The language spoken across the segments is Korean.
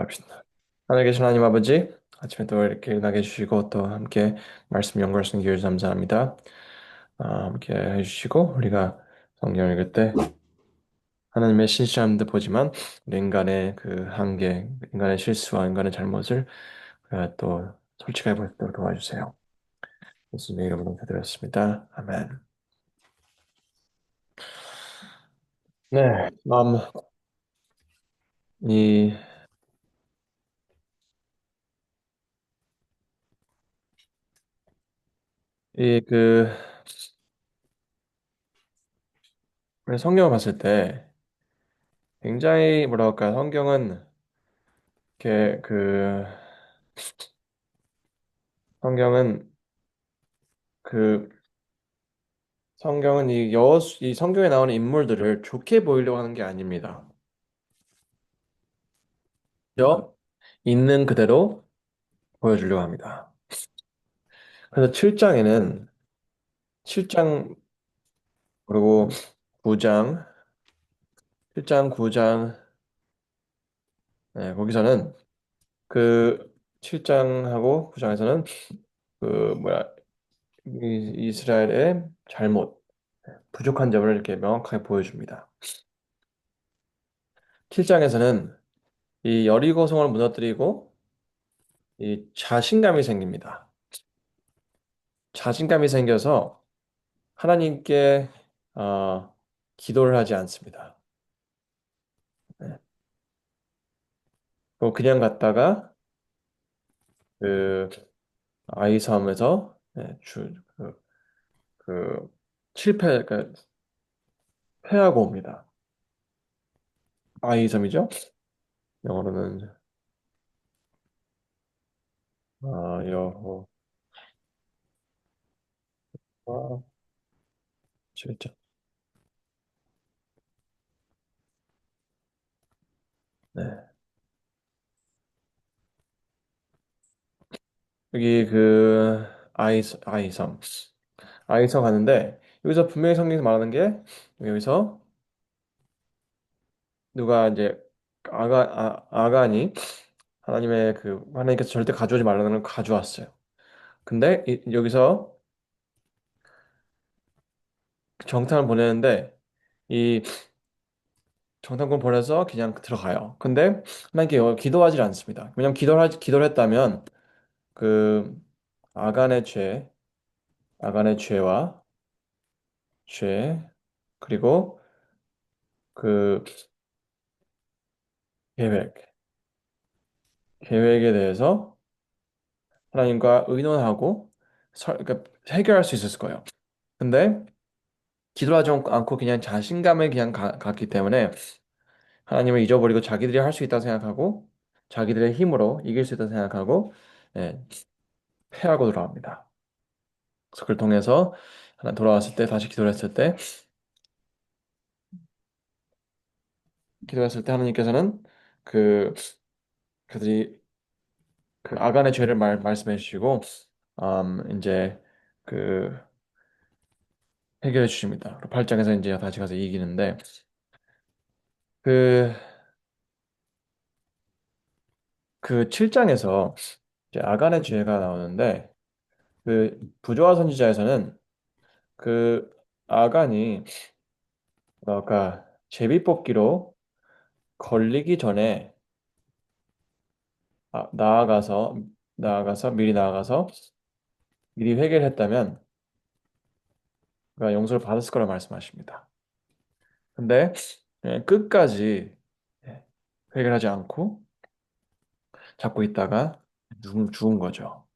합시다. 하늘에 계신 하나님 아버지, 아침에 또 이렇게 일어나게 해주시고 또 함께 말씀 연구할 수 있는 기회를 감사합니다. 함께 해주시고 우리가 성경 읽을 때 하나님의 신실함도 보지만 우리 인간의 그 한계, 인간의 실수와 인간의 잘못을 또 솔직하게 볼 수 있도록 도와주세요. 예수님의 이름으로 기도드렸습니다. 아멘. 네, 이, 그 성경을 봤을 때 굉장히 뭐라 할까, 이렇게 성경은 그 성경은 이 성경에 나오는 인물들을 좋게 보이려고 하는 게 아닙니다. 저 있는 그대로 보여주려고 합니다. 그래서 7장 그리고 9장, 7장, 9장, 네, 거기서는 그 7장하고 9장에서는 그 뭐야 이스라엘의 잘못, 부족한 점을 이렇게 명확하게 보여줍니다. 7장에서는 이 여리고 성을 무너뜨리고 이 자신감이 생깁니다. 자신감이 생겨서 하나님께 기도를 하지 않습니다. 네. 그냥 갔다가 그 아이섬에서 네, 그 패하고 옵니다. 아이섬이죠? 영어로는 여호와 칠죠 네. 여기 아이섬 가는데 여기서 분명히 성경에서 말하는 게 여기서 누가 이제 아간이 하나님께서 절대 가져오지 말라는 걸 가져왔어요. 근데 여기서 정탐을 보내는데 이 정탐꾼 보내서 그냥 들어가요. 근데 하나님께 기도하지 않습니다. 왜냐면 기도를 했다면 그 아간의 죄, 아간의 죄와 죄 그리고 그 계획, 계획에 대해서 하나님과 의논하고 그러니까 해결할 수 있었을 거예요. 근데 기도하지 않고 그냥 자신감에 그냥 갔기 때문에 하나님을 잊어버리고 자기들이 할 수 있다고 생각하고 자기들의 힘으로 이길 수 있다고 생각하고 예, 패하고 돌아옵니다. 그래서 그걸 통해서 하나 돌아왔을 때 다시 기도했을 때 하나님께서는 그 그들이 그 아간의 죄를 말씀해 주시고 이제 그 해결해 주십니다. 8장에서 이제 다시 가서 이기는데 그 그 7장에서 이제 아간의 죄가 나오는데 그 부조화 선지자에서는 그 아간이 뭐랄까 제비뽑기로 걸리기 전에 미리 나아가서 미리 회개를 했다면 그가 용서를 받았을 거라 말씀하십니다. 근데 끝까지 예, 회개를 하지 않고 잡고 있다가 죽은 거죠.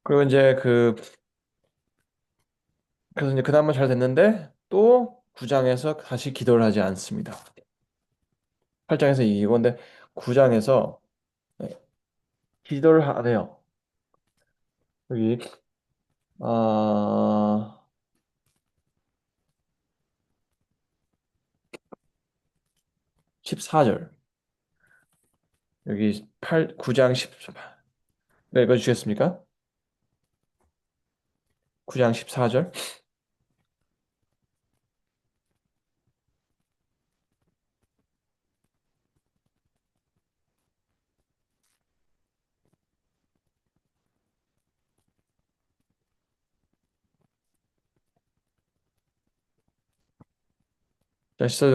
그리고 이제 그래서 이제 그나마 잘 됐는데 또 9장에서 다시 기도를 하지 않습니다. 8장에서 이기고 근데 9장에서 기도를 하래요. 여기 아 14절 여기 9장 10절 네, 읽어주시겠습니까? 9장 14절 자, 시서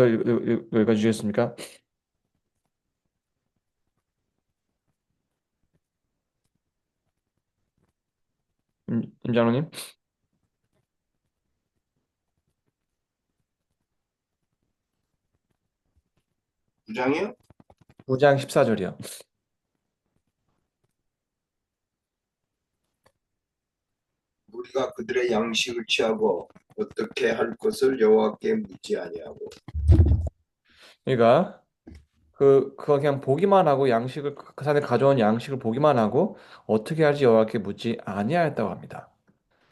여기까지 주셨습니까? 임장로님? 부장이요? 9장 14절이요. 우리가 그들의 양식을 취하고 어떻게 할 것을 여호와께 묻지 아니하고. 그러니까 그거 그냥 보기만 하고 양식을 그 산에 가져온 양식을 보기만 하고 어떻게 할지 여호와께 묻지 아니하였다고 합니다.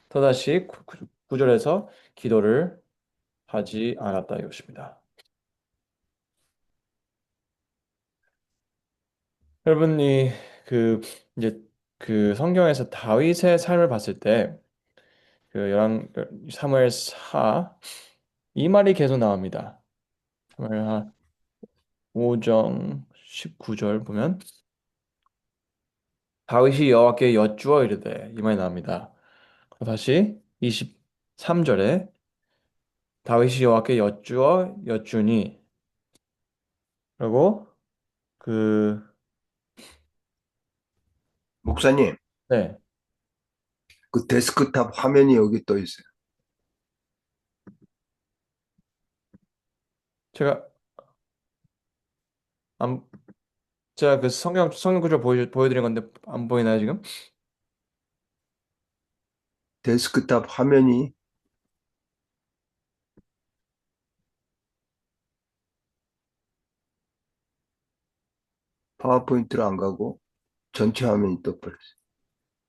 또다시 9절에서 기도를 하지 않았다 이것입니다. 여러분이 그 이제 그 성경에서 다윗의 삶을 봤을 때 그 열왕 사무엘 사 이 말이 계속 나옵니다. 사무엘 5장 19절 보면 다윗이 여호와께 여쭈어 이르되 이 말이 나옵니다. 다시 23절에 다윗이 여호와께 여쭈어 여쭈니 그리고 그 목사님, 네. 그 데스크탑 화면이 여기 떠 있어요. 제가 안 제가 그 성경 구절 보여드린 건데 안 보이나요 지금? 데스크탑 화면이 파워포인트로 안 가고 전체 화면이 떠버렸어요.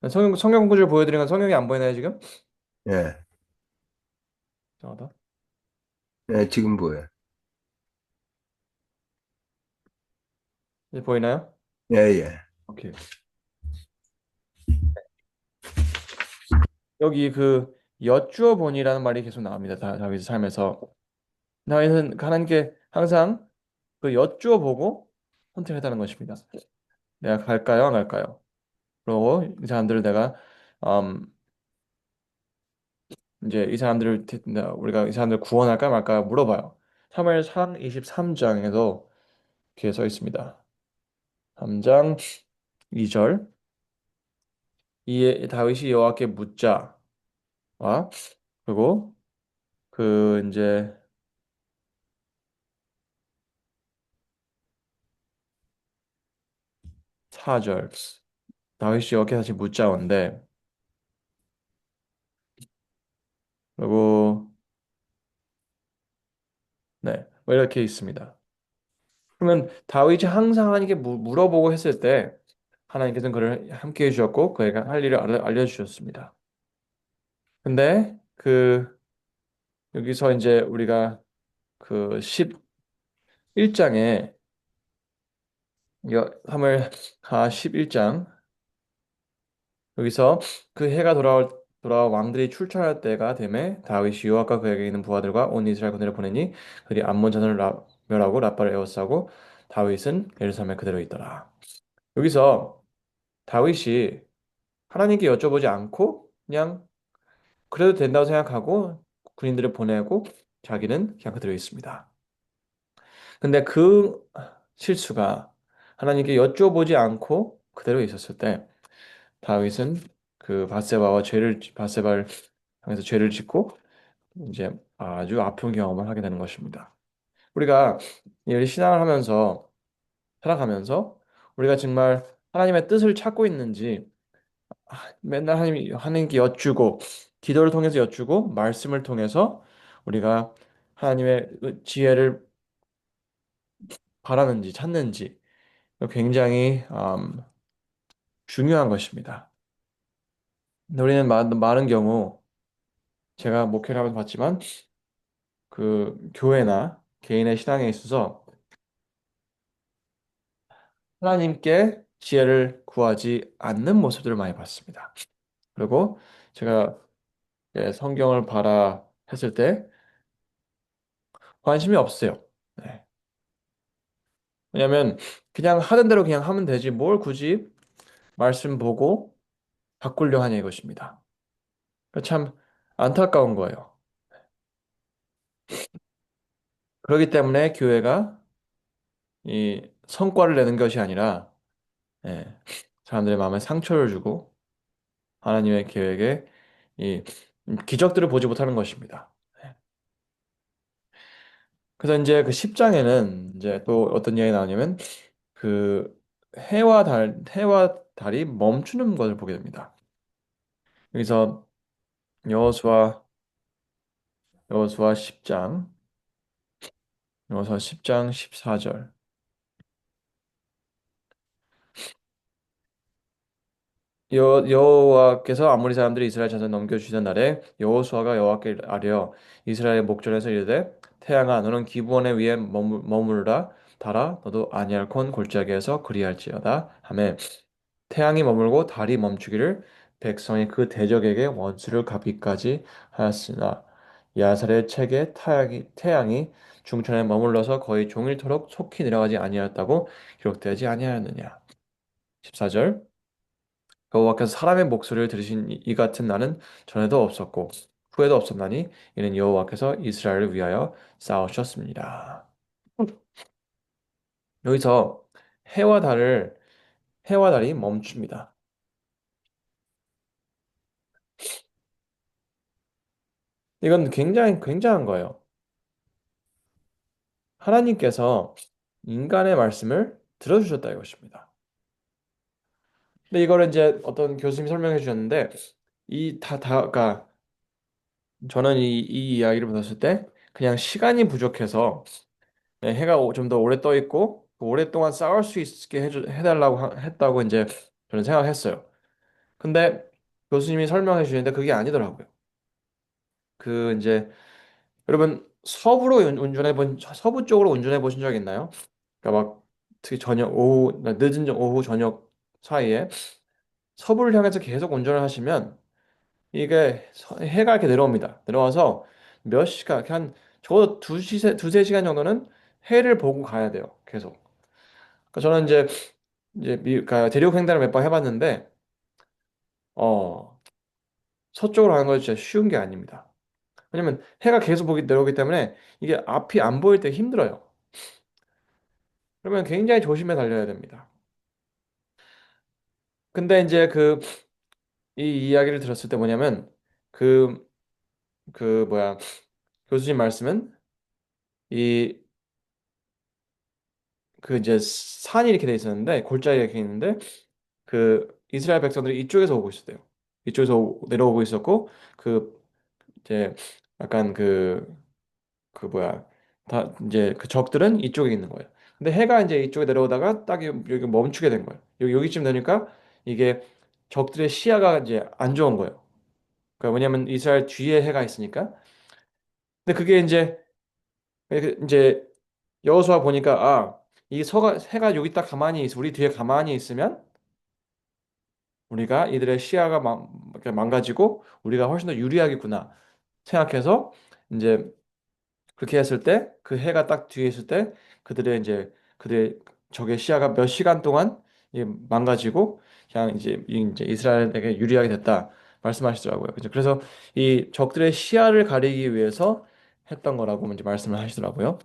성경 구절 보여드린 건 성경이 안 보이나요 지금? 예, 잠깐만. 예, 지금 보여요. 이제 보이나요? 예, 예. 오케이. 여기 그 여쭈어 보니라는 말이 계속 나옵니다. 다윗의 삶에서 다윗은 하나님께 항상 그 여쭈어 보고 선택했다는 것입니다. 내가 갈까요, 안 갈까요? 그리고 이 사람들을 내가 음, 이제 이 사람들을 우리가 이 사람들 구원할까 말까 물어봐요. 사무엘상 23장에도 이렇게 써 있습니다. 3장 2절 이에 다윗이 여호와께 묻자와 그리고 그 이제 4절 다윗이 여호와께 다시 묻자온데 그리고 네, 뭐 이렇게 있습니다. 그러면 다윗이 항상 하나님께 물어보고 했을 때 하나님께서는 그를 함께 해주셨고 그에게 할 일을 알려주셨습니다. 근데 그 여기서 이제 우리가 그 11장에 사무엘하 11장 여기서 그 해가 돌아와 왕들이 출전할 때가 되매 다윗이 요압과 그에게 있는 부하들과 온 이스라엘 군대를 보내니 그들이 암몬 자손을 멸하고 라빠를 에워싸고 다윗은 예루살렘에 그대로 있더라. 여기서 다윗이 하나님께 여쭤보지 않고 그냥 그래도 된다고 생각하고 군인들을 보내고 자기는 그냥 그대로 있습니다. 근데 그 실수가 하나님께 여쭤보지 않고 그대로 있었을 때 다윗은 그 바세바를 향해서 죄를 짓고 이제 아주 아픈 경험을 하게 되는 것입니다. 우리가 이 신앙을 하면서 살아가면서 우리가 정말 하나님의 뜻을 찾고 있는지 맨날 하나님께 여쭈고 기도를 통해서 여쭈고 말씀을 통해서 우리가 하나님의 지혜를 바라는지 찾는지 굉장히 중요한 것입니다. 근데 우리는 많은 경우 제가 목회를 하면서 봤지만 그 교회나 개인의 신앙에 있어서 하나님께 지혜를 구하지 않는 모습들을 많이 봤습니다. 그리고 제가 성경을 봐라 했을 때 관심이 없어요. 네. 왜냐하면 그냥 하던 대로 그냥 하면 되지 뭘 굳이 말씀 보고 바꾸려 하냐 이것입니다. 참 안타까운 거예요. 그렇기 때문에 교회가 이 성과를 내는 것이 아니라 예, 사람들의 마음에 상처를 주고 하나님의 계획에 이 기적들을 보지 못하는 것입니다. 그래서 이제 그 10장에는 이제 또 어떤 이야기 나오냐면 그 해와 달이 멈추는 것을 보게 됩니다. 여기서 여호수아 여호수아 10장 여호수아 10장 14절 여호와께서 아모리 사람들이 이스라엘 자손 넘겨주시던 날에 여호수아가 여호와께 아뢰어 이스라엘 목전에서 이르되 태양아 너는 기브온의 위에 머무르라 달아 너도 아니할콘 골짜기에서 그리할지어다 하매 태양이 머물고 달이 멈추기를 백성이 그 대적에게 원수를 갚기까지 하였으나 야살의 책에 태양이 중천에 머물러서 거의 종일토록 속히 내려가지 아니하였다고 기록되지 아니하였느냐. 14절 여호와께서 사람의 목소리를 들으신 이 같은 날은 전에도 없었고 후에도 없었나니 이는 여호와께서 이스라엘을 위하여 싸우셨습니다. 여기서 해와 달을 해와 달이 멈춥니다. 이건 굉장히 굉장한 거예요. 하나님께서 인간의 말씀을 들어주셨다 이것입니다. 근데 이거를 이제 어떤 교수님이 설명해 주셨는데 그러니까 저는 이 이야기를 들었을 때 그냥 시간이 부족해서 해가 좀 더 오래 떠 있고 오랫동안 싸울 수 있게 해달라고 했다고 이제 저는 생각했어요. 근데 교수님이 설명해 주시는데 그게 아니더라고요. 그 이제 여러분 서부 쪽으로 운전해 보신 적 있나요? 그러니까 막 특히 저녁 오후 오후 저녁 사이에 서부를 향해서 계속 운전을 하시면 이게 해가 이렇게 내려옵니다. 내려와서 몇 시간 한 적어도 두세 시간 정도는 해를 보고 가야 돼요. 계속. 그러니까 저는 그러니까 대륙 횡단을 몇 번 해봤는데 어 서쪽으로 가는 건 진짜 쉬운 게 아닙니다. 왜냐면 해가 계속 내려오기 때문에 이게 앞이 안 보일 때 힘들어요. 그러면 굉장히 조심해 달려야 됩니다. 근데 이제 이 이야기를 들었을 때 뭐냐면 그 뭐야 교수님 말씀은 이 이제 산이 이렇게 돼 있었는데 골짜기가 이렇게 있는데 그 이스라엘 백성들이 이쪽에서 오고 있었대요. 이쪽에서 내려오고 있었고 그 이제 약간 뭐야 다 이제 그 적들은 이쪽에 있는 거예요. 근데 해가 이제 이쪽에 내려오다가 딱 여기 멈추게 된 거예요. 여기쯤 되니까 이게 적들의 시야가 이제 안 좋은 거예요. 그러니까 왜냐면 이스라엘 뒤에 해가 있으니까. 근데 그게 이제 여호수아 보니까 이 해가 여기 딱 가만히 우리 뒤에 가만히 있으면 우리가 이들의 시야가 이렇게 망가지고 우리가 훨씬 더 유리하겠구나 생각해서 이제 그렇게 했을 때 그 해가 딱 뒤에 있을 때 그들의 적의 시야가 몇 시간 동안 망가지고 그냥 이제 이스라엘에게 유리하게 됐다 말씀하시더라고요. 그래서 이 적들의 시야를 가리기 위해서 했던 거라고 이제 말씀을 하시더라고요.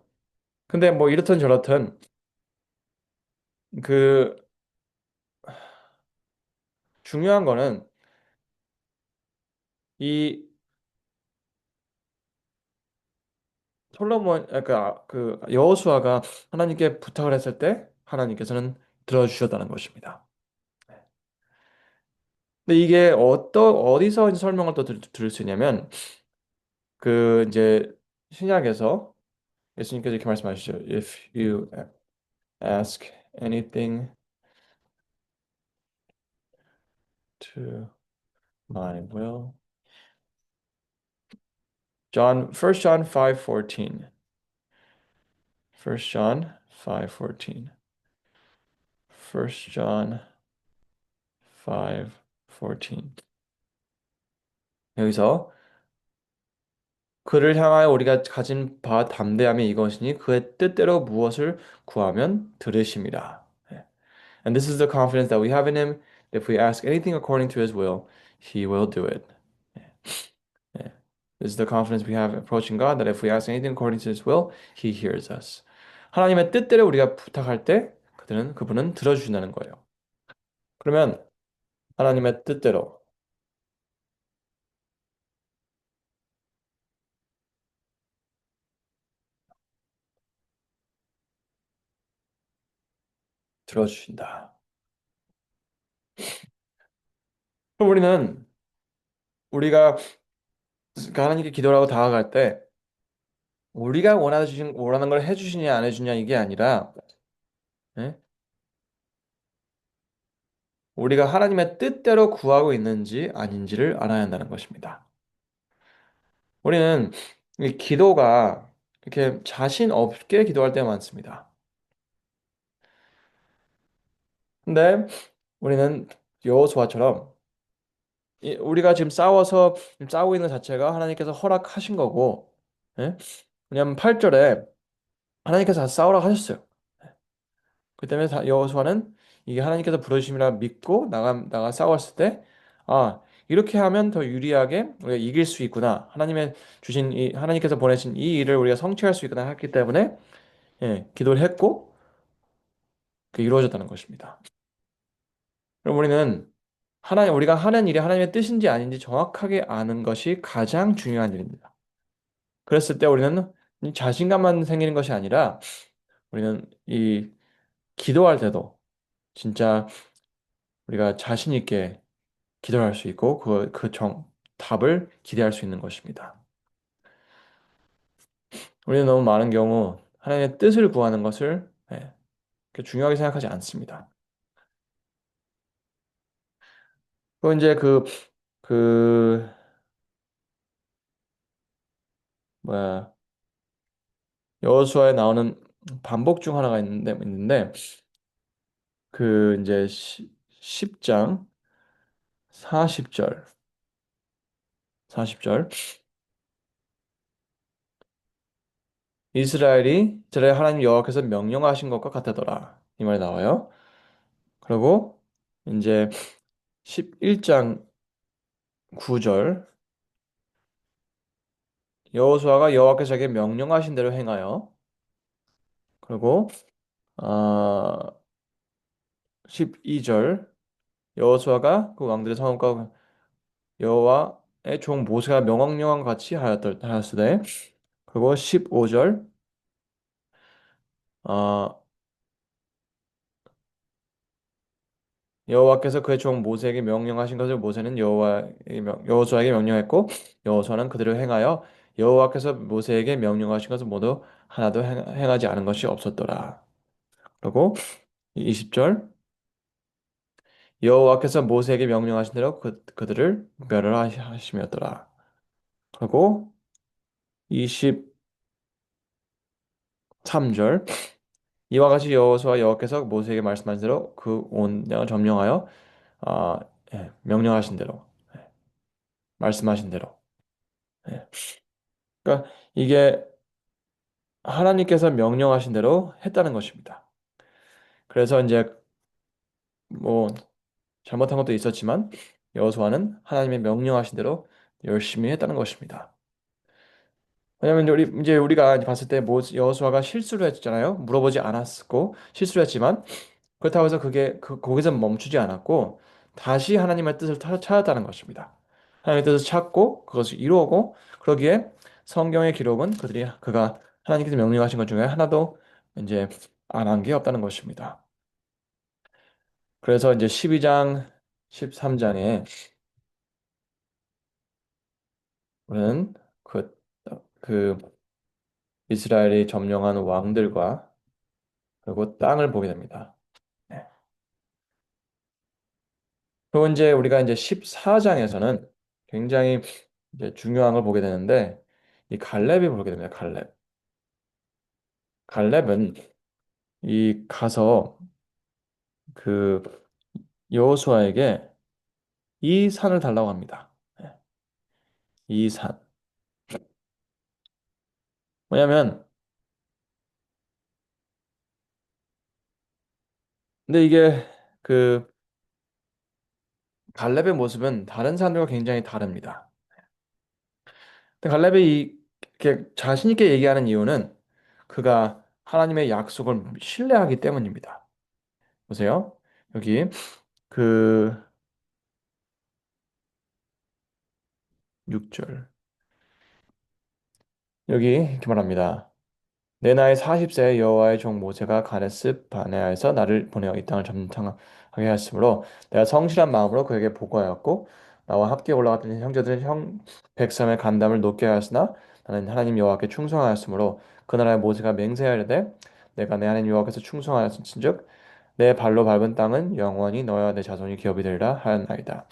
근데 뭐 이렇든 저렇든 그 중요한 거는 이 그러니까 그 여호수아가 하나님께 부탁을 했을 때 하나님께서는 들어주셨다는 것입니다. 근데 이게 어디서 이제 설명을 또 들을 수 있냐면 이제 신약에서 예수님께서 이렇게 말씀하시죠. If you ask anything to my will. First John 5:14. First John 5:14. First John 5:14. 여기서 그를 향하여 우리가 가진 바 담대함이 이것이니 그의 뜻대로 무엇을 구하면 들으심이라. And this is the confidence that we have in him. If we ask anything according to his will, he will do it. 예. This is the confidence we have approaching God that if we ask anything according to His will, He hears us. 하나님의 뜻대로 우리가 부탁할 때 그분은 들어주신다는 거예요. 그러면 하나님의 뜻대로 들어주신다. 그럼 우리가 하나님께 기도를 하고 다가갈 때 우리가 원하는 걸 해주시냐 안 해주냐 이게 아니라 예? 우리가 하나님의 뜻대로 구하고 있는지 아닌지를 알아야 한다는 것입니다. 우리는 이 기도가 이렇게 자신 없게 기도할 때가 많습니다. 근데 우리는 여호수아처럼 우리가 지금 싸우고 있는 것 자체가 하나님께서 허락하신 거고, 예? 왜냐하면 8절에 하나님께서 싸우라 하셨어요. 그 때문에 여호수아는 이게 하나님께서 부르심이라 믿고 나가 싸웠을 때, 아, 이렇게 하면 더 유리하게 우리가 이길 수 있구나. 하나님께서 보내신 이 일을 우리가 성취할 수 있구나 했기 때문에, 예, 기도를 했고, 그 이루어졌다는 것입니다. 그럼 우리가 하는 일이 하나님의 뜻인지 아닌지 정확하게 아는 것이 가장 중요한 일입니다. 그랬을 때 우리는 이 자신감만 생기는 것이 아니라 우리는 이 기도할 때도 진짜 우리가 자신 있게 기도할 수 있고 답을 기대할 수 있는 것입니다. 우리는 너무 많은 경우 하나님의 뜻을 구하는 것을 그렇게 중요하게 생각하지 않습니다. 그 이제 그 뭐야 여호수아에 나오는 반복 중 하나가 있는데 그 이제 10장 40절 40절 이스라엘의 하나님 여호와께서 명령하신 것과 같다더라 이 말이 나와요. 그리고 이제 11장 9절 여호수아가 여호와께서 자기에게 명령하신 대로 행하여 그리고 아 12절 여호수아가 그 왕들의 성읍과 여호와의 종 모세가 명령한 같이 하였으되 그리고 15절 여호와께서 그의 종 모세에게 명령하신 것을 모세는 여호수아에게 명령했고 여호수아는 그대로 행하여 여호와께서 모세에게 명령하신 것을 모두 하나도 행하지 않은 것이 없었더라. 그리고 20절 여호와께서 모세에게 명령하신 대로 그들을 멸하심이었더라. 그리고 23절 이와 같이 여호와께서 모세에게 말씀하신 대로 그 온 양을 점령하여 아, 명령하신 대로 말씀하신 대로 예. 그러니까 이게 하나님께서 명령하신 대로 했다는 것입니다. 그래서 이제 뭐 잘못한 것도 있었지만 여호수아는 하나님의 명령하신 대로 열심히 했다는 것입니다. 왜냐하면 이제 우리가 봤을 때 여호수아가 실수를 했잖아요. 물어보지 않았고 실수를 했지만 그렇다고 해서 거기서 멈추지 않았고 다시 하나님의 뜻을 찾았다는 것입니다. 하나님의 뜻을 찾고 그것을 이루고 그러기에 성경의 기록은 그가 하나님께서 명령하신 것 중에 하나도 이제 안 한 게 없다는 것입니다. 그래서 이제 12장, 13장에 우리는 그, 그 이스라엘이 점령한 왕들과 그리고 땅을 보게 됩니다. 네. 그리고 이제 우리가 이제 14장에서는 굉장히 이제 중요한 걸 보게 되는데 이 갈렙이 보게 됩니다. 갈렙. 갈렙은 이 가서 그 여호수아에게 이 산을 달라고 합니다. 네. 이 산. 뭐냐면 근데 이게 그 갈렙의 모습은 다른 사람들과 굉장히 다릅니다. 근데 갈렙이 이렇게 자신 있게 얘기하는 이유는 그가 하나님의 약속을 신뢰하기 때문입니다. 보세요. 여기 그 6절. 여기 이렇게 말합니다. 내 나이 40세에 여호와의 종 모세가 가데스 바네아에서 나를 보내어 이 땅을 점령하게 하였으므로 내가 성실한 마음으로 그에게 보고하였고 나와 함께 올라갔던 형제들은 형 백성의 간담을 높게 하였으나 나는 하나님 여호와께 충성하였으므로 그 나라의 모세가 맹세하려되 내가 내 하나님 여호와께서 충성하였은즉 내 발로 밟은 땅은 영원히 너와 내 자손이 기업이 되리라 하였나이다.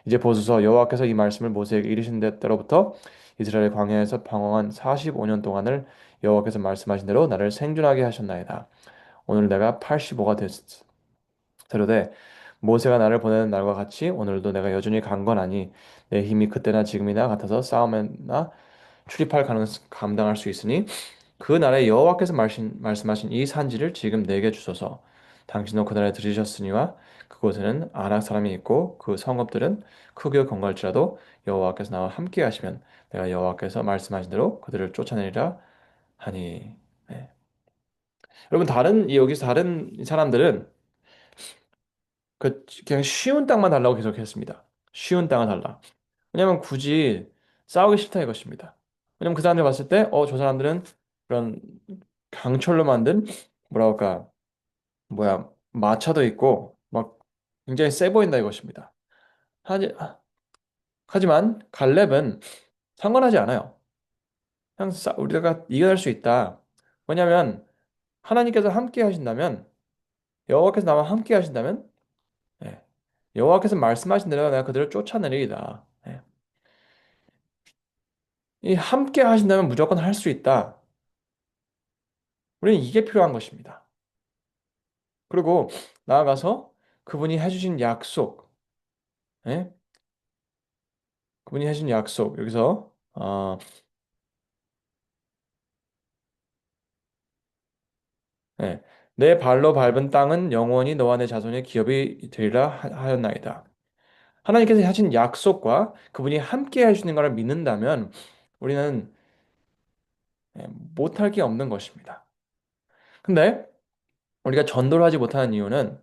이제 보소서 여호와께서 이 말씀을 모세에게 이르신 때로부터 이스라엘 광야에서 방황한 45년 동안을 여호와께서 말씀하신 대로 나를 생존하게 하셨나이다. 오늘 내가 85가 되로되 모세가 나를 보내는 날과 같이 오늘도 내가 여전히 강건하니 내 힘이 그때나 지금이나 같아서 싸움에나 출입할 가능성 감당할 수 있으니 그 날에 여호와께서 말씀하신 이 산지를 지금 내게 주소서. 당신도 그날에 들으셨으니와 그곳에는 아낙 사람이 있고 그 성읍들은 크게 건갈지라도 여호와께서 나와 함께 하시면 내가 여호와께서 말씀하신 대로 그들을 쫓아내리라 하니. 네. 여러분 여기서 다른 사람들은 그냥 쉬운 땅만 달라고 계속했습니다. 쉬운 땅을 달라. 왜냐면 굳이 싸우기 싫다 이것입니다. 왜냐면 그 사람들 봤을 때, 저 사람들은 그런 강철로 만든 뭐라 할까, 마차도 있고 막 굉장히 세 보인다 이것입니다. 하지, 하지만 갈렙은 상관하지 않아요. 그냥 우리가 이겨낼 수 있다. 왜냐면 하나님께서 함께 하신다면, 여호와께서 나와 함께 하신다면, 예, 여호와께서 말씀하신 대로 내가 그들을 쫓아내리이다. 예. 이 함께 하신다면 무조건 할 수 있다. 우리는 이게 필요한 것입니다. 그리고 나아가서 그분이 해주신 약속, 예? 그분이 해주신 약속, 여기서, 예. 내 발로 밟은 땅은 영원히 너와 내 자손의 기업이 되리라 하였나이다. 하나님께서 하신 약속과 그분이 함께 해주시는 것을 믿는다면 우리는 못할 게 없는 것입니다. 근데 우리가 전도를 하지 못하는 이유는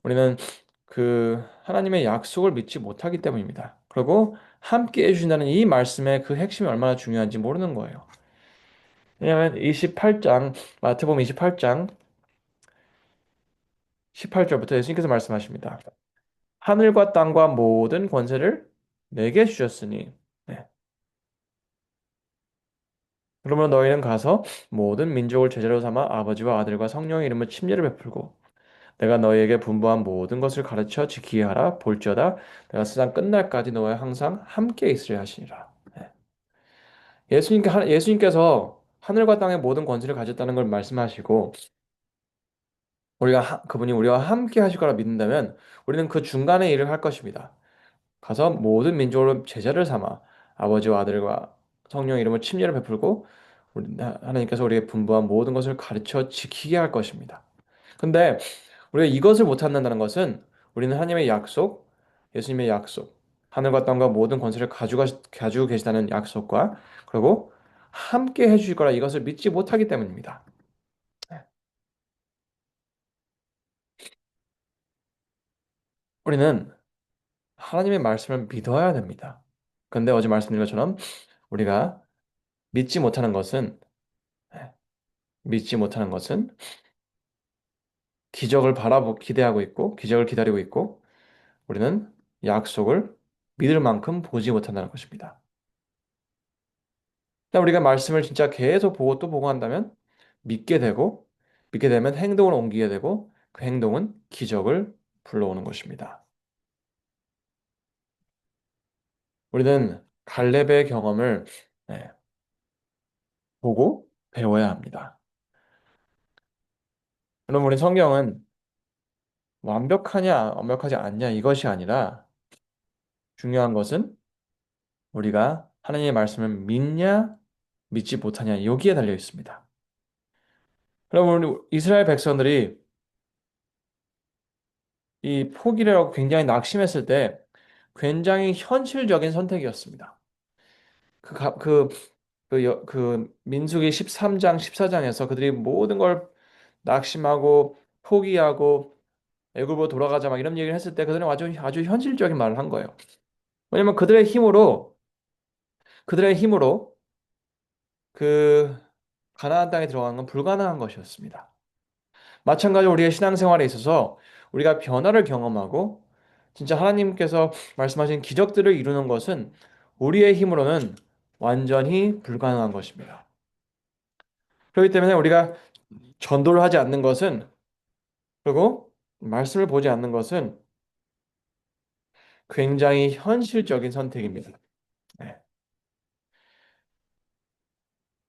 우리는 그 하나님의 약속을 믿지 못하기 때문입니다. 그리고 함께 해주신다는 이 말씀의 그 핵심이 얼마나 중요한지 모르는 거예요. 왜냐하면 28장, 마태복음 28장 18절부터 예수님께서 말씀하십니다. 하늘과 땅과 모든 권세를 내게 주셨으니 네. 그러므로 너희는 가서 모든 민족을 제자로 삼아 아버지와 아들과 성령의 이름으로 침례를 베풀고 내가 너희에게 분부한 모든 것을 가르쳐 지키게 하라 볼지어다 내가 세상 끝날까지 너와 항상 함께 있으려 하시니라. 네. 예수님께서 하늘과 땅의 모든 권세를 가졌다는 걸 말씀하시고 그분이 우리와 함께 하실 거라 믿는다면 우리는 그 중간에 일을 할 것입니다. 가서 모든 민족으로 제자를 삼아 아버지와 아들과 성령 이름으로 침례를 베풀고 하나님께서 우리에게 분부한 모든 것을 가르쳐 지키게 할 것입니다. 근데 우리가 이것을 못한다는 것은 우리는 하나님의 약속, 예수님의 약속, 하늘과 땅과 모든 권세를 가지고 계시다는 약속과 그리고 함께 해주실 거라 이것을 믿지 못하기 때문입니다. 우리는 하나님의 말씀을 믿어야 됩니다. 근데 어제 말씀드린 것처럼 우리가 믿지 못하는 것은 믿지 못하는 것은 기대하고 있고 기적을 기다리고 있고 우리는 약속을 믿을 만큼 보지 못한다는 것입니다. 근데 우리가 말씀을 진짜 계속 보고 또 보고 한다면 믿게 되고 믿게 되면 행동을 옮기게 되고 그 행동은 기적을 불러오는 것입니다. 우리는 갈렙의 경험을 네, 보고 배워야 합니다. 여러분, 우리 성경은 완벽하냐, 완벽하지 않냐 이것이 아니라 중요한 것은 우리가 하나님의 말씀을 믿냐, 믿지 못하냐 여기에 달려 있습니다. 그럼 우리 이스라엘 백성들이 이 포기를 하고 굉장히 낙심했을 때 굉장히 현실적인 선택이었습니다. 그 민수기 13장, 14장에서 그들이 모든 걸 낙심하고 포기하고 애굽으로 돌아가자 막 이런 얘기를 했을 때 그들은 아주 현실적인 말을 한 거예요. 왜냐면 그들의 힘으로 그 가나안 땅에 들어가는 건 불가능한 것이었습니다. 마찬가지로 우리의 신앙생활에 있어서 우리가 변화를 경험하고 진짜 하나님께서 말씀하신 기적들을 이루는 것은 우리의 힘으로는 완전히 불가능한 것입니다. 그렇기 때문에 우리가 전도를 하지 않는 것은 그리고 말씀을 보지 않는 것은 굉장히 현실적인 선택입니다. 네.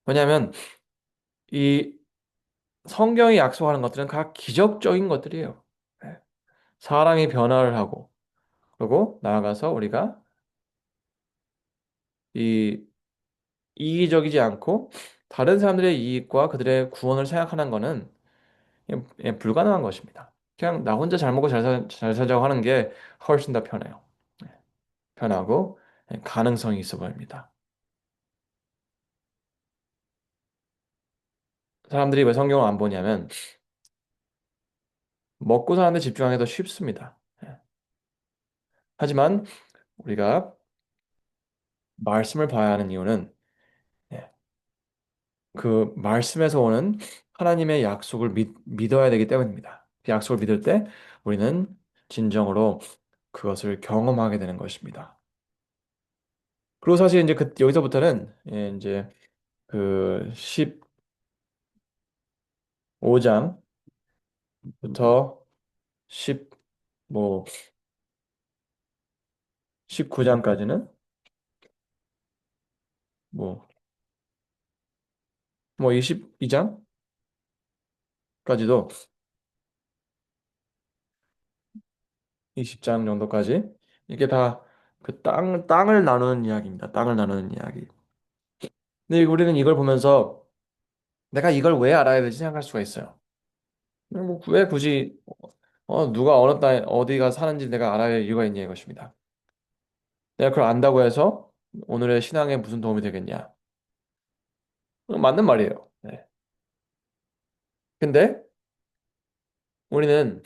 왜냐하면 이 성경이 약속하는 것들은 각 기적적인 것들이에요. 네. 사람이 변화를 하고 그리고 나아가서 우리가 이 이기적이지 않고 다른 사람들의 이익과 그들의 구원을 생각하는 것은 그냥 불가능한 것입니다. 그냥 나 혼자 잘 먹고 잘 살자고 하는 게 훨씬 더 편해요. 네. 편하고 가능성이 있어 보입니다. 사람들이 왜 성경을 안 보냐면 먹고 사는데 집중하기 더 쉽습니다. 예. 하지만 우리가 말씀을 봐야 하는 이유는 예, 그 말씀에서 오는 하나님의 약속을 믿어야 되기 때문입니다. 그 약속을 믿을 때 우리는 진정으로 그것을 경험하게 되는 것입니다. 그리고 사실 이제 여기서부터는 이제 그 15장부터 10, 뭐 19장까지는 뭐, 뭐 22장까지도 20장 정도까지 이게 다 그 땅을 나누는 이야기입니다. 땅을 나누는 이야기. 근데 우리는 이걸 보면서 내가 이걸 왜 알아야 되지 생각할 수가 있어요. 뭐왜 굳이 누가 어느 땅에 어디가 사는지 내가 알아야 할 이유가 있냐 이것입니다. 내가 그걸 안다고 해서 오늘의 신앙에 무슨 도움이 되겠냐? 맞는 말이에요. 네. 근데 우리는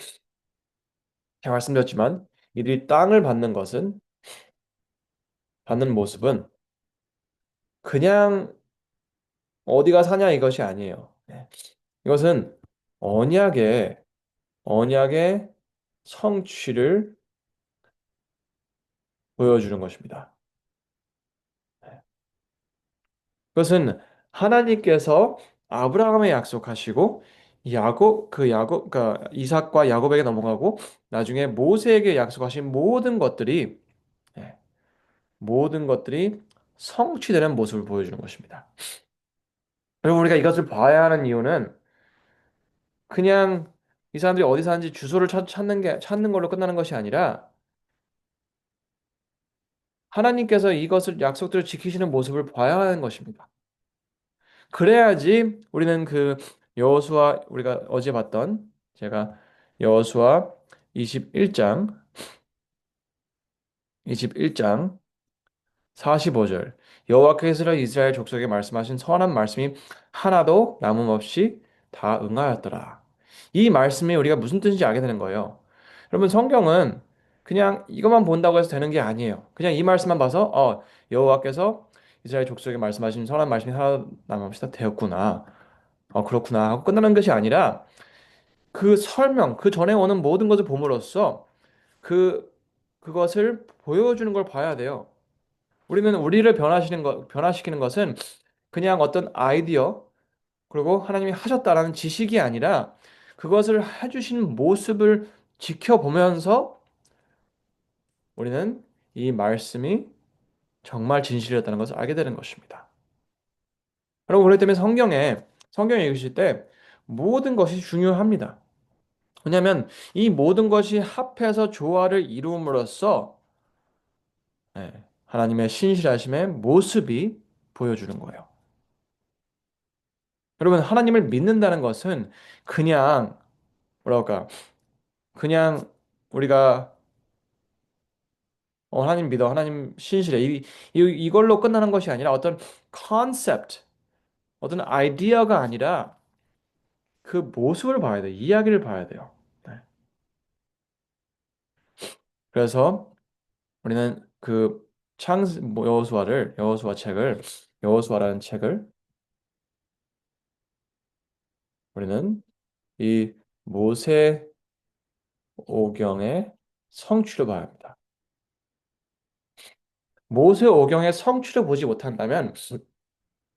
제가 말씀드렸지만 이들이 땅을 받는 모습은 그냥 어디가 사냐 이것이 아니에요. 네. 이것은 언약의 언약의 성취를 보여주는 것입니다. 그것은 하나님께서 아브라함에 약속하시고 그러니까 이삭과 야곱에게 넘어가고 나중에 모세에게 약속하신 예, 모든 것들이 성취되는 모습을 보여주는 것입니다. 그리고 우리가 이것을 봐야 하는 이유는 그냥 이 사람들이 어디 사는지 주소를 찾는 걸로 끝나는 것이 아니라 하나님께서 이것을 약속들을 지키시는 모습을 봐야 하는 것입니다. 그래야지 우리는 그 여호수아 우리가 어제 봤던 제가 여호수아 21장 21장 45절 여호와께서 이스라엘 족속에 말씀하신 선한 말씀이 하나도 남음없이 다 응하였더라. 이 말씀이 우리가 무슨 뜻인지 알게 되는 거예요. 여러분 성경은 그냥 이것만 본다고 해서 되는 게 아니에요. 그냥 이 말씀만 봐서 여호와께서 이스라엘 족속에 말씀하신 선한 말씀이 하나도 남음없이 다 되었구나. 그렇구나 하고 끝나는 것이 아니라 그 설명, 그 전에 오는 모든 것을 봄으로써 그 그것을 보여주는 걸 봐야 돼요. 우리는 우리를 변화시키는 것은 그냥 어떤 아이디어 그리고 하나님이 하셨다라는 지식이 아니라 그것을 해주신 모습을 지켜보면서 우리는 이 말씀이 정말 진실이었다는 것을 알게 되는 것입니다. 여러분, 그렇기 때문에 성경에 읽으실 때 모든 것이 중요합니다. 왜냐하면 이 모든 것이 합해서 조화를 이루음으로써 하나님의 신실하심의 모습이 보여주는 거예요. 여러분, 하나님을 믿는다는 것은 그냥 뭐랄까, 그냥 우리가 하나님 믿어, 하나님 신실해. 이걸로 끝나는 것이 아니라 어떤 컨셉트, 어떤 아이디어가 아니라 그 모습을 봐야 돼요. 이야기를 봐야 돼요. 네. 그래서 우리는 그 여호수아 책을 여호수아라는 책을 우리는 이 모세 오경의 성취로 봐야 합니다. 모세 오경의 성취를 보지 못한다면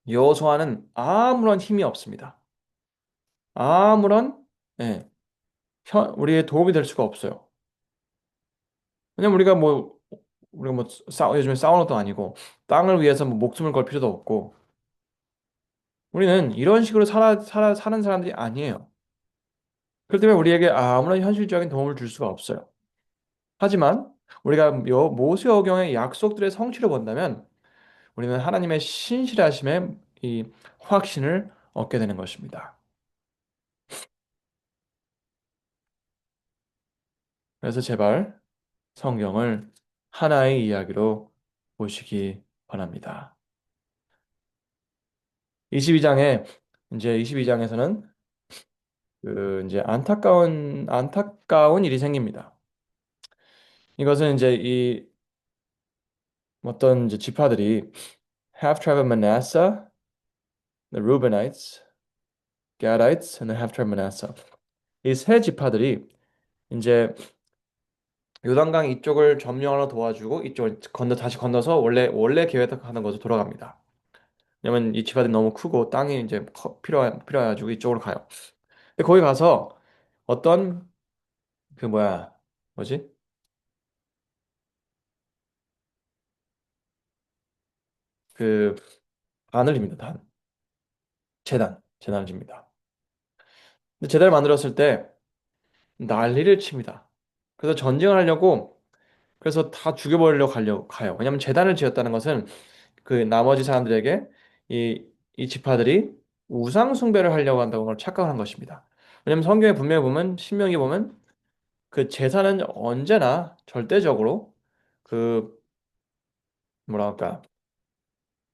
여호수아는 아무런 힘이 없습니다. 아무런 예, 우리의 도움이 될 수가 없어요. 왜냐면 우리가 뭐 요즘에 싸우는 것도 아니고 땅을 위해서 뭐 목숨을 걸 필요도 없고 우리는 이런 식으로 사는 사람들이 아니에요. 그렇기 때문에 우리에게 아무런 현실적인 도움을 줄 수가 없어요. 하지만 우리가 모세오경의 약속들의 성취를 본다면 우리는 하나님의 신실하심에 이 확신을 얻게 되는 것입니다. 그래서 제발 성경을 하나의 이야기로 보시기 바랍니다. 22장에 이제 22장에서는 그 이제 안타까운 일이 생깁니다. 이것은 이제 이 어떤 이제 지파들이 half tribe of Manasseh, the Reubenites, Gadites, and the half tribe of Manasseh. 이 세 지파들이 이제 요단강 이쪽을 점령하러 도와주고 이쪽을 다시 건너서 원래 계획하는 것으로 돌아갑니다. 왜냐면 이 지파들이 너무 크고 땅이 이제 필요해가지고 이쪽으로 가요. 근데 거기 가서 어떤 그 뭐지? 그 단을 립니다. 재단을 집니다. 근데 재단을 만들었을 때 난리를 칩니다. 그래서 전쟁을 하려고 그래서 다 죽여버리려고 가요. 왜냐하면 재단을 지었다는 것은 그 나머지 사람들에게 이 지파들이 우상 숭배를 하려고 한다는 걸 착각한 것입니다. 왜냐하면 성경에 분명히 보면 신명기 보면 그 제사는 언제나 절대적으로 그 뭐랄까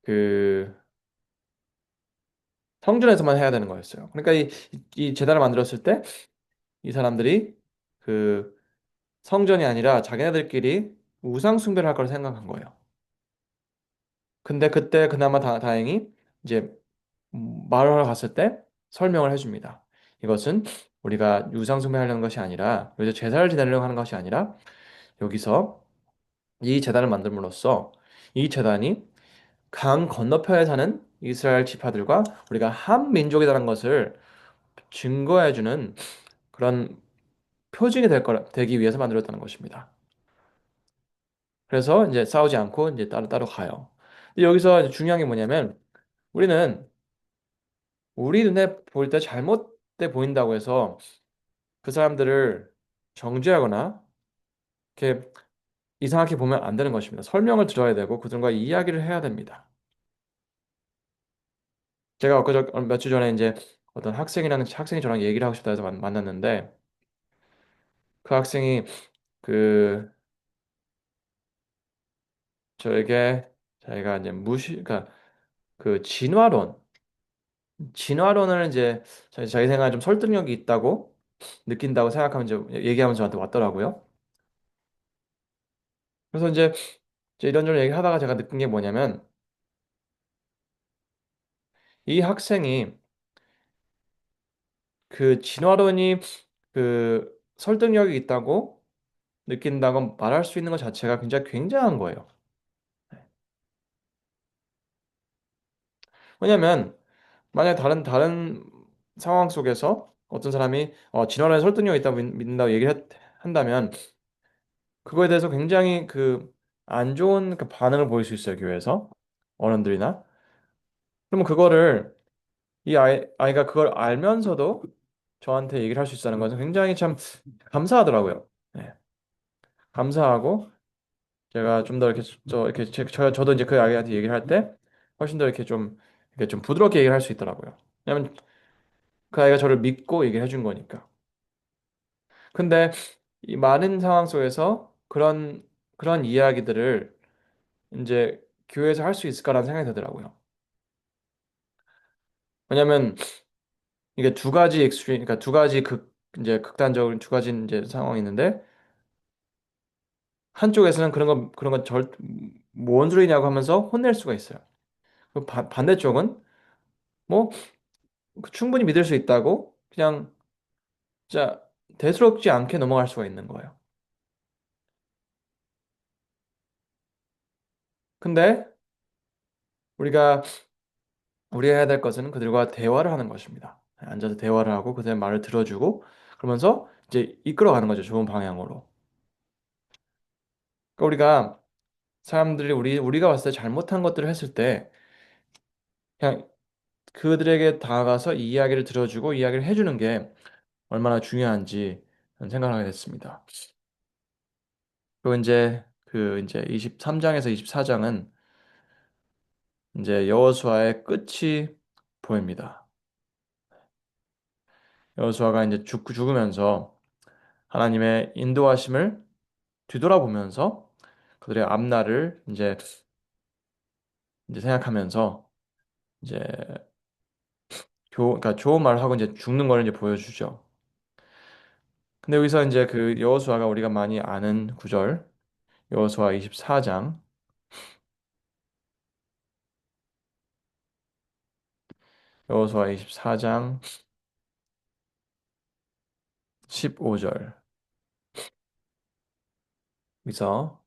그 성전에서만 해야 되는 거였어요. 그러니까 이 제단을 만들었을 때 이 사람들이 그 성전이 아니라 자기네들끼리 우상 숭배를 할 거라 생각한 거예요. 근데 그때 그나마 다행히 이제 마을 하러 갔을 때 설명을 해줍니다. 이것은 우리가 우상 숭배하려는 것이 아니라 여기서 제사를 지내려고 하는 것이 아니라 여기서 이 제단을 만듦으로써 이 제단이 강 건너편에 사는 이스라엘 지파들과 우리가 한 민족이라는 것을 증거해주는 그런 표징이 되기 위해서 만들었다는 것입니다. 그래서 이제 싸우지 않고 이제 따로 가요. 근데 여기서 이제 중요한 게 뭐냐면 우리는 우리 눈에 볼 때 잘못돼 보인다고 해서 그 사람들을 정죄하거나 이렇게 이상하게 보면 안 되는 것입니다. 설명을 들어야 되고 그들과 이야기를 해야 됩니다. 제가 엊그저 며칠 전에 이제 어떤 학생이 저랑 얘기를 하고 싶다 해서 만났는데 그 학생이 그 저에게 자기가 이제 그러니까 그 진화론을 이제 자기 생각에 좀 설득력이 있다고 느낀다고 생각하면서 얘기하면서 저한테 왔더라고요. 그래서 이제 이런저런 얘기하다가 제가 느낀 게 뭐냐면 이 학생이 그 진화론이 그 설득력이 있다고 느낀다고 말할 수 있는 것 자체가 굉장히 굉장한 거예요. 왜냐면 만약 다른 상황 속에서 어떤 사람이 진화론에 설득력이 있다고 믿는다고 한다면 그거에 대해서 굉장히 그 안 좋은 그 반응을 보일 수 있어요, 교회에서 어른들이나. 그러면 그거를 아이가 그걸 알면서도 저한테 얘기를 할 수 있다는 것은 굉장히 참 감사하더라고요. 네. 감사하고 제가 좀 더 이렇게 저도 이제 그 아이한테 얘기를 할 때 훨씬 더 이렇게 좀 부드럽게 얘기를 할 수 있더라고요. 왜냐면 그 아이가 저를 믿고 얘기를 해준 거니까. 근데 이 많은 상황 속에서 그런 그런 이야기들을 이제 교회에서 할 수 있을까라는 생각이 들더라고요. 왜냐면 이게 두 가지 익스트림, 그러니까 두 가지 이제 극단적인 두 가지 이제 상황이 있는데 한쪽에서는 그런 건뭔 소리냐고 하면서 혼낼 수가 있어요. 반대쪽은 뭐 충분히 믿을 수 있다고 그냥 진짜 대수롭지 않게 넘어갈 수가 있는 거예요. 근데 우리가 해야 될 것은 그들과 대화를 하는 것입니다. 앉아서 대화를 하고 그들의 말을 들어주고 그러면서 이제 이끌어가는 거죠. 좋은 방향으로. 그러니까 우리가 사람들이 우리가 봤을 때 잘못한 것들을 했을 때 그냥 그들에게 다가가서 이 이야기를 들어주고 이야기를 해주는 게 얼마나 중요한지 생각을 하게 됐습니다. 그리고 이제 23장에서 24장은 이제 여호수아의 끝이 보입니다. 여호수아가 이제 죽으면서 하나님의 인도하심을 뒤돌아보면서 그들의 앞날을 이제 생각하면서 이제 그러니까 좋은 말을 하고 이제 죽는 거를 이제 보여주죠. 근데 여기서 이제 그 여호수아가 우리가 많이 아는 구절 여호수아 24장 여호수아 24장 15절 여기서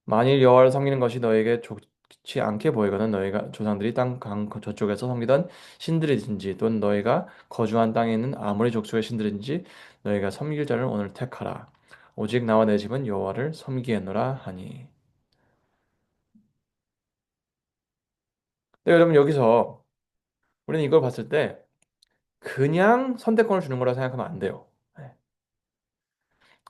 만일 여호와를 섬기는 것이 너에게 좋지 않게 보이거든 너희가 조상들이 땅 강 저쪽에서 섬기던 신들이든지 또는 너희가 거주한 땅에 있는 아무리 족속의 신들이든지 너희가 섬길 자를 오늘 택하라 오직 나와 내 집은 여호와를 섬기겠노라 하니. 네, 여러분 여기서 우리는 이걸 봤을 때 그냥 선택권을 주는 거라 생각하면 안 돼요. 네.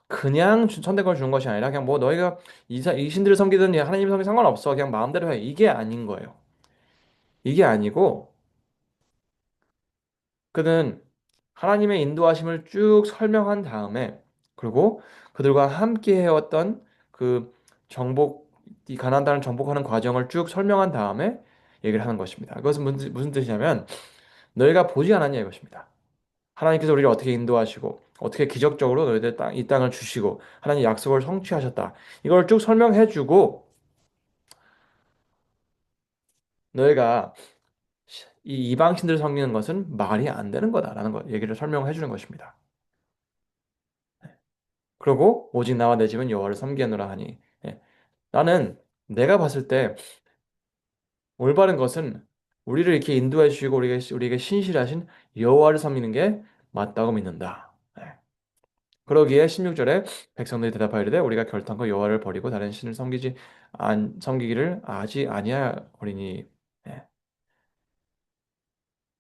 그냥 선택권을 주는 것이 아니라 그냥 뭐 너희가 이 신들을 섬기든 하나님 섬기 상관없어 그냥 마음대로 해 이게 아닌 거예요. 이게 아니고 그는 하나님의 인도하심을 쭉 설명한 다음에 그리고 그들과 함께 해왔던 그 이 가나안 땅을 정복하는 과정을 쭉 설명한 다음에 얘기를 하는 것입니다. 그것은 무슨 뜻이냐면 너희가 보지 않았냐 이것입니다. 하나님께서 우리를 어떻게 인도하시고 어떻게 기적적으로 너희들 이 땅을 주시고 하나님 약속을 성취하셨다. 이걸 쭉 설명해주고 너희가 이 이방신들을 섬기는 것은 말이 안 되는 거다라는 거 얘기를 설명해 주는 것입니다. 그리고 오직 나와 내 집은 여호와를 섬기노라 하니 예. 나는 내가 봤을 때 올바른 것은 우리를 이렇게 인도해 주시고 우리에게 신실하신 여호와를 섬기는 게 맞다고 믿는다. 예. 그러기에 16절에 백성들이 대답하이르되 우리가 결단코 여호와를 버리고 다른 신을 섬기기를 아지 아니하오리니 예.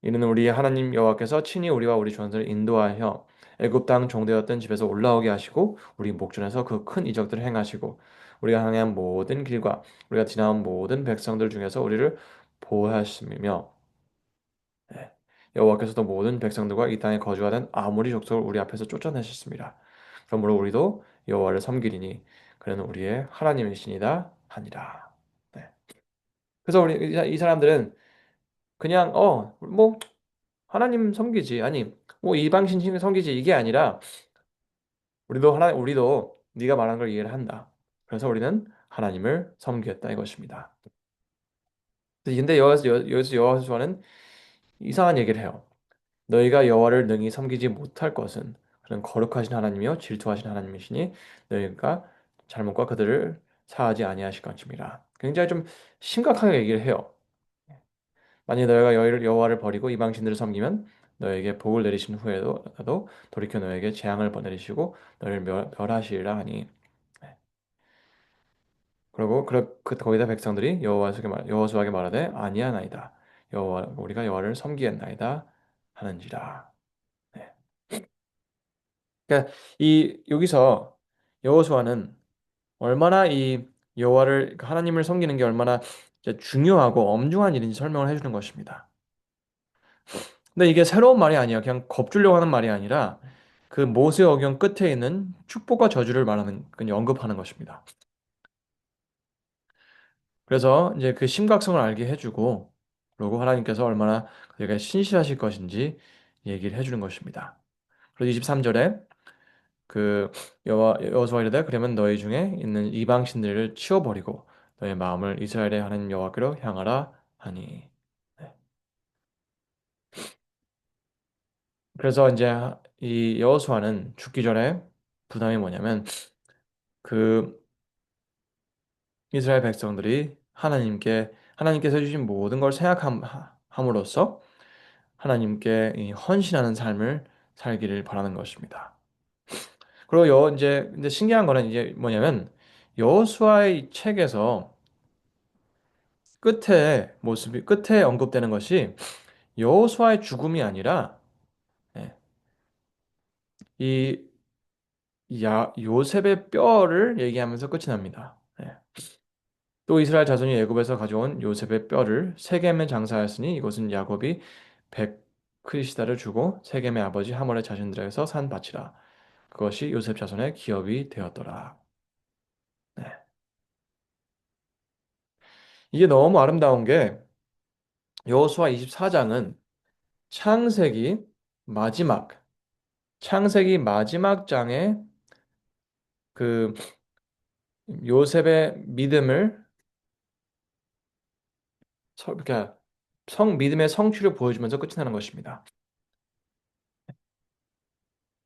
이는 우리 하나님 여호와께서 친히 우리와 우리 조상들을 인도하여 애굽 땅 종되었던 집에서 올라오게 하시고 우리 목전에서 그 큰 이적들을 행하시고 우리가 항해한 모든 길과 우리가 지나온 모든 백성들 중에서 우리를 보호하시며 예. 여호와께서도 모든 백성들과 이 땅에 거주하던 아모리 족속을 우리 앞에서 쫓아내셨습니다. 그러므로 우리도 여호와를 섬기리니 그는 우리의 하나님이시니다 하니라. 네. 그래서 이 사람들은 그냥 뭐 하나님 섬기지 아니 뭐 이방신 신 섬기지 이게 아니라 우리도 네가 말한 걸 이해를 한다. 그래서 우리는 하나님을 섬기겠다 이것입니다. 근데 여기서 여호수아는 이상한 얘기를 해요. 너희가 여호와를 능히 섬기지 못할 것은 그는 거룩하신 하나님이요 질투하신 하나님이시니 너희가 잘못과 그들을 사하지 아니하실 것입니다. 굉장히 좀 심각하게 얘기를 해요. 만약 너희가 여호와를 버리고 이방신들을 섬기면 너에게 복을 내리신 후에도 나도 돌이켜 너에게 재앙을 내리시고 너를 멸하시리라 하니 그리고 거기다 백성들이 여호수아에게 말하되 아니하나이다 여호와 우리가 여호와를 섬기겠나이다 하는지라. 네. 그러니까 이 여기서 여호수아는 얼마나 이 여호와를 그러니까 하나님을 섬기는 게 얼마나 이제 중요하고 엄중한 일인지 설명을 해주는 것입니다. 근데 이게 새로운 말이 아니야. 그냥 겁주려고 하는 말이 아니라 그 모세 어경 끝에 있는 축복과 저주를 말하는 그 언급하는 것입니다. 그래서 이제 그 심각성을 알게 해주고 그리고 하나님께서 얼마나 그에게 신실하실 것인지 얘기를 해주는 것입니다. 그리고 23절에 그 여호수아 이르되 그러면 너희 중에 있는 이방 신들을 치워버리고 너의 마음을 이스라엘의 하나님 여호와께로 향하라 하니. 네. 그래서 이제 이 여호수아는 죽기 전에 부담이 뭐냐면 그 이스라엘 백성들이 하나님께서 해주신 모든 걸 생각함으로써 하나님께 이 헌신하는 삶을 살기를 바라는 것입니다. 그리고 이제 근데 신기한 거는 이제 뭐냐면 여호수아의 책에서 끝에 언급되는 것이 여호수아의 죽음이 아니라 예, 이 요셉의 뼈를 얘기하면서 끝이 납니다. 예. 또 이스라엘 자손이 애굽에서 가져온 요셉의 뼈를 세겜에 장사하였으니 이것은 야곱이 백 크리시다를 주고 세겜의 아버지 하몰의 자신들에게서 산 밭이라. 그것이 요셉 자손의 기업이 되었더라. 네. 이게 너무 아름다운 게 여호수아 24장은 창세기 마지막 창세기 마지막 장에 그 요셉의 믿음을 그러니까 믿음의 성취를 보여주면서 끝이 나는 것입니다.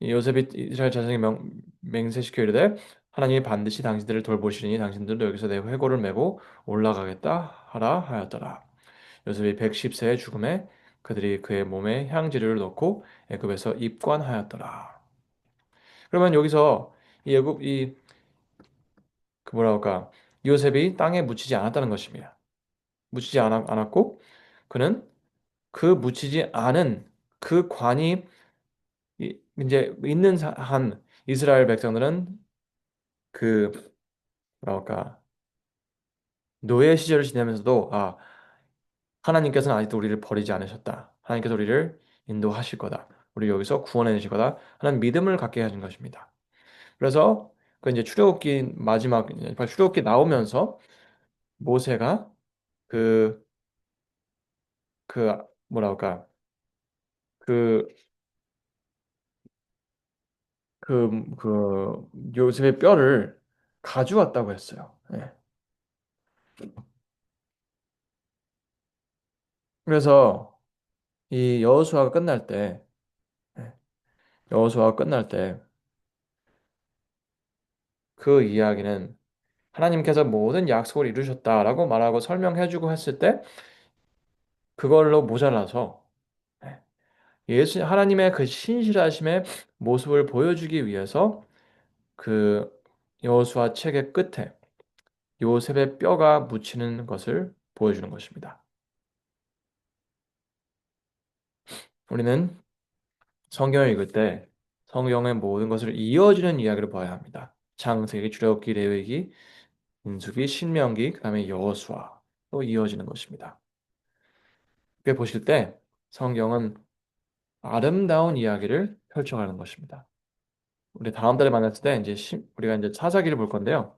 이 요셉이 이스라엘 자손에게 맹세시켜 이르되 하나님이 반드시 당신들을 돌보시리니 당신들도 여기서 내 회고를 메고 올라가겠다 하라 하였더라. 요셉이 110세의 죽음에 그들이 그의 몸에 향지를 넣고 애굽에서 입관하였더라. 그러면 여기서 이 애굽 이 그 뭐라 할까 요셉이 땅에 묻히지 않았다는 것입니다. 않았고 그는 그 묻히지 않은 그 관이 이제 있는 한 이스라엘 백성들은 그 뭐라 할까 노예 시절을 지내면서도 하나님께서는 아직도 우리를 버리지 않으셨다. 하나님께서 우리를 인도하실 거다. 우리 여기서 구원해 주실 거다. 하는 믿음을 갖게 하신 것입니다. 그래서 그 이제 출애굽기 마지막 출애굽기 나오면서 모세가 그 뭐라 할까 그 요셉의 뼈를 가져왔다고 했어요. 예. 그래서 이 예, 여호수아가 끝날 때 그 이야기는 하나님께서 모든 약속을 이루셨다라고 말하고 설명해주고 했을 때 그걸로 모자라서 예, 하나님의 그 신실하심의 모습을 보여주기 위해서 그 여호수아 책의 끝에 요셉의 뼈가 묻히는 것을 보여주는 것입니다. 우리는 성경을 읽을 때 성경의 모든 것을 이어지는 이야기를 봐야 합니다. 창세기, 출애굽기, 레위기, 민수기, 신명기, 그다음에 여호수아 또 이어지는 것입니다. 이렇게 보실 때 성경은 아름다운 이야기를 펼쳐가는 것입니다. 우리 다음 달에 만났을 때 우리가 이제 사사기를 볼 건데요.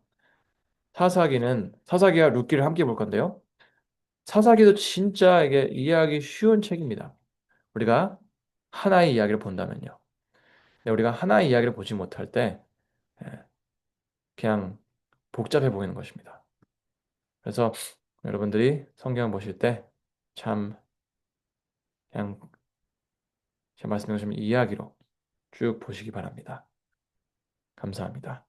사사기와 룻기를 함께 볼 건데요. 사사기도 진짜 이게 이해하기 쉬운 책입니다. 우리가 하나의 이야기를 본다면요. 근데 우리가 하나의 이야기를 보지 못할 때 예, 그냥 복잡해 보이는 것입니다. 그래서 여러분들이 성경을 보실 때 참 그냥 제가 말씀드린 것처럼 이야기로 쭉 보시기 바랍니다. 감사합니다.